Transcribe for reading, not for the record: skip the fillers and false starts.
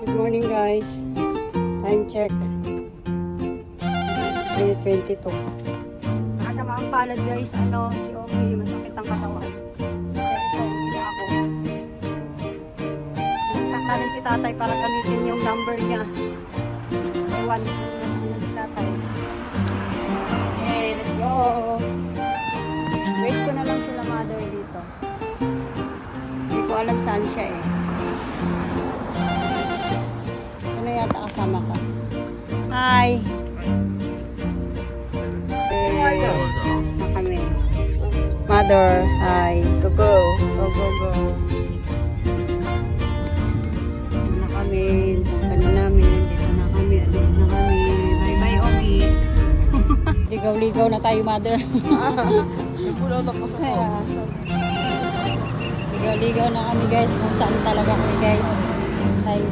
Good morning guys. Time check. 3:22. Nakasama ang palad guys. Si Oki, masakit ang katawan. Kaya ito, hindi ako. Nagtakalin si tatay para gamitin yung number niya. Ewan, si tatay. Okay, let's go. Wait ko na lang sila mother dito. Hindi ko alam saan siya eh. Ano yata kasama ka? Hi! Okay. Na kami. Mother, hi. Go, go. Go, go, go. Dito na kami. Punta na namin. Dito na kami. Alis na kami. Bye-bye, Oki. Ligaw-ligaw na tayo, mother. Ligaw-ligaw na kami, guys. Kung saan talaga kami, guys. Time